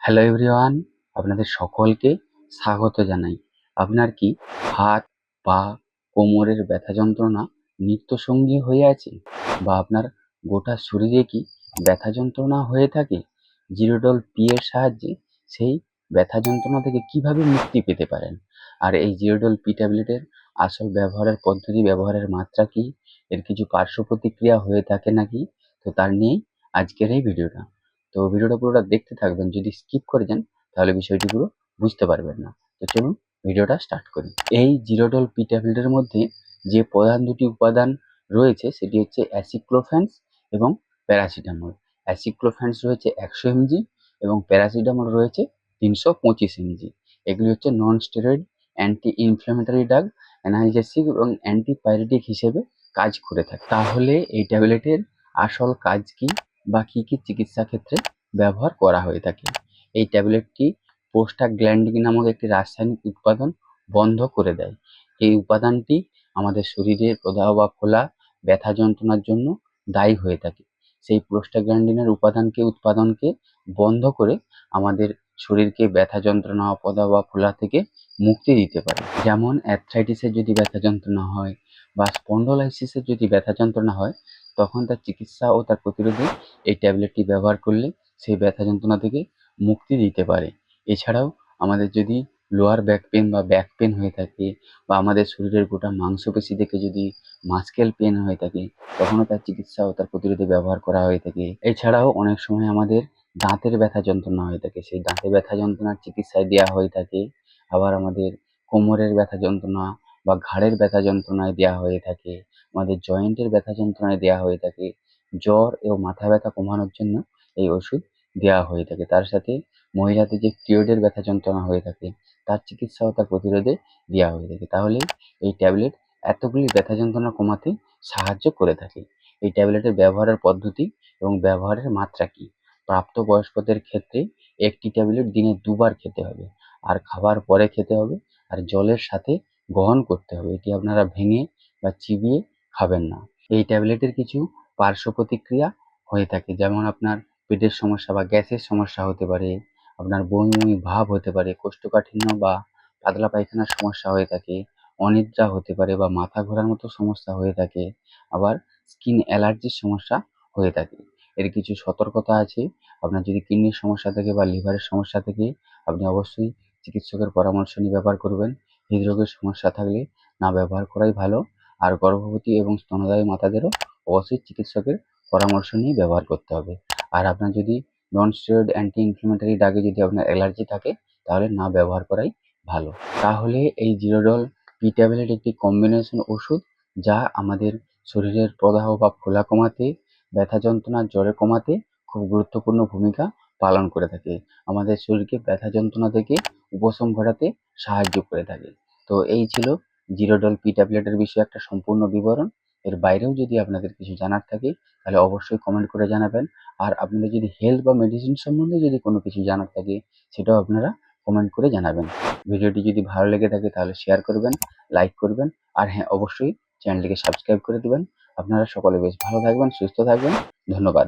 Hello everyone, আপনাদের সকলকে স্বাগত জানাই। আপনার কি হাত, পা, কোমরের ব্যথা যন্ত্রণা নিত্যসঙ্গী হয়ে আছে? বা আপনার গোটা শরীরে কি ব্যথা যন্ত্রণা হয়ে থাকে? জিরোডল পি এর সাহায্যে সেই ব্যথা যন্ত্রণা থেকে কিভাবে মুক্তি পেতে পারেন? আর এই জিরোডল পি ট্যাবলেটের আসল ব্যবহারের পদ্ধতি, ব্যবহারের মাত্রা কি? এর কিছু পার্শ্ব প্রতিক্রিয়া হয়ে থাকে নাকি? তো তার নিয়েই আজকের এই ভিডিওটা। তো ভিডিওটা পুরোটা দেখতে থাকবেন। যদি স্কিপ করে যান তাহলে বিষয়টি পুরো বুঝতে পারবেন না। তো চলুন ভিডিওটা স্টার্ট করি। এই জিরোডল পি ট্যাবলেটের মধ্যে যে প্রধান দুটি উপাদান রয়েছে সেটি হচ্ছে অ্যাসিক্লোফেন্স এবং প্যারাসিটামল। অ্যাসিক্লোফেন্স রয়েছে 100 mg এবং প্যারাসিটামল রয়েছে 325 mg। এগুলি হচ্ছে নন steroid anti inflammatory drug, analgesic এবং অ্যান্টিপাইরেটিক হিসেবে কাজ করে থাকে। তাহলে এই ট্যাবলেটের আসল কাজ কি বা কী কী চিকিৎসা ক্ষেত্রে ব্যবহার করা হয়ে থাকে? এই ট্যাবলেটটি প্রোস্টাগ্ল্যান্ডিন নামক একটি রাসায়নিক উৎপাদন বন্ধ করে দেয়। এই উপাদানটি আমাদের শরীরের প্রদাহ বা ফোলা, ব্যথা যন্ত্রণার জন্য দায়ী হয়ে থাকে। সেই প্রোস্টাগ্ল্যান্ডিনের উৎপাদনকে বন্ধ করে আমাদের শরীরকে ব্যথা যন্ত্রণা, প্রদাহ বা ফোলা থেকে মুক্তি দিতে পারে। যেমন অ্যাথরাইটিসের যদি ব্যথা যন্ত্রণা হয় বা স্পন্ডোলাইসিসের যদি ব্যথা যন্ত্রণা হয়, তখন তার চিকিৎসা ও তার প্রতিরোধে এই ট্যাবলেটটি ব্যবহার করলে সেই ব্যথা যন্ত্রণা থেকে মুক্তি দিতে পারে। এছাড়াও আমাদের যদি লোয়ার ব্যাক পেন বা ব্যাক পেন হয়ে থাকে বা আমাদের শরীরের গোটা মাংসপেশি থেকে যদি মাস্কেল পেন হয়ে থাকে, তখনও তার চিকিৎসা ও তার প্রতিরোধে ব্যবহার করা হয়ে থাকে। এছাড়াও অনেক সময় আমাদের দাঁতের ব্যথা যন্ত্রণা হয়ে থাকে, সেই দাঁতের ব্যথা যন্ত্রণার চিকিৎসায় দেওয়া হয়ে থাকে। আবার আমাদের কোমরের ব্যথা যন্ত্রণা বা ঘাড়ের ব্যথা যন্ত্রণায় দেওয়া হয়ে থাকে। আমাদের জয়েন্টের ব্যথা যন্ত্রণায় দেওয়া হয়ে থাকে। জ্বর ও মাথা ব্যথা কমানোর জন্য এই ওষুধ দেওয়া হয়ে থাকে। তার সাথে মহিলাদের যে পিরিয়ডের ব্যথা যন্ত্রণা হয়ে থাকে তার চিকিৎসা ও তার প্রতিরোধে দেওয়া হয়ে থাকে। তাহলে এই ট্যাবলেট এতগুলি ব্যথা যন্ত্রণা কমাতে সাহায্য করে থাকে। এই ট্যাবলেটের ব্যবহারের পদ্ধতি এবং ব্যবহারের মাত্রা কি? প্রাপ্তবয়স্কদের ক্ষেত্রে একটি ট্যাবলেট দিনে 2 বার খেতে হবে, আর খাবার পরে খেতে হবে, আর জলের সাথে গ্রহণ করতে হবে। এটি আপনারা ভেঙে বা চিবিয়ে খাবেন না। এই ট্যাবলেটের কিছু পার্শ্ব প্রতিক্রিয়া হয়ে থাকে, যেমন আপনার পেটের সমস্যা বা গ্যাসের সমস্যা হতে পারে, আপনার বমি বমি ভাব হতে পারে, কোষ্ঠকাঠিন্য বা পাতলা পায়খানার সমস্যা হয়ে থাকে, অনিদ্রা হতে পারে বা মাথা ঘোরার মতো সমস্যা হয়ে থাকে, আবার স্কিন অ্যালার্জির সমস্যা হয়ে থাকে। এর কিছু সতর্কতা আছে। আপনার যদি কিডনির সমস্যা থাকে বা লিভারের সমস্যা থাকে, আপনি অবশ্যই চিকিৎসকের পরামর্শ নিয়ে ব্যবহার করবেন। হৃদরোগের সমস্যা থাকলে না ব্যবহার করাই ভালো। আর গর্ভবতী এবং স্তন্যদায়ী মাতাদেরও অবশ্যই চিকিৎসকের পরামর্শ নিয়ে ব্যবহার করতে হবে। আর আপনার যদি নন স্টেরয়েড অ্যান্টি ইনফ্ল্যামেটরি ড্রাগে যদি আপনার অ্যালার্জি থাকে তাহলে না ব্যবহার করাই ভালো। তাহলে এই জিরোডল পি ট্যাবলেট একটি কম্বিনেশন ওষুধ যা আমাদের শরীরের প্রদাহ বা ফোলা কমাতে, ব্যথা যন্ত্রণা, জ্বরে কমাতে খুব গুরুত্বপূর্ণ ভূমিকা পালন করে থাকে। আমাদের শরীরকে ব্যথা যন্ত্রণা থেকে উপশম ঘটাতে সাহায্য করে থাকে। তো এই ছিল জিরোডল পি ট্যাবলেটের বিষয়ে একটা সম্পূর্ণ বিবরণ। এর বাইরেও যদি আপনাদের কিছু জানার থাকে তাহলে অবশ্যই কমেন্ট করে জানাবেন। আর আপনাদের যদি হেলথ বা মেডিসিন সম্বন্ধে যদি কোনো কিছু জানার থাকে সেটাও আপনারা কমেন্ট করে জানাবেন। ভিডিওটি যদি ভালো লেগে থাকে তাহলে শেয়ার করবেন, লাইক করবেন, আর হ্যাঁ, অবশ্যই চ্যানেলটিকে সাবস্ক্রাইব করে দিবেন। আপনারা সকলে বেশ ভালো থাকবেন, সুস্থ থাকবেন। ধন্যবাদ।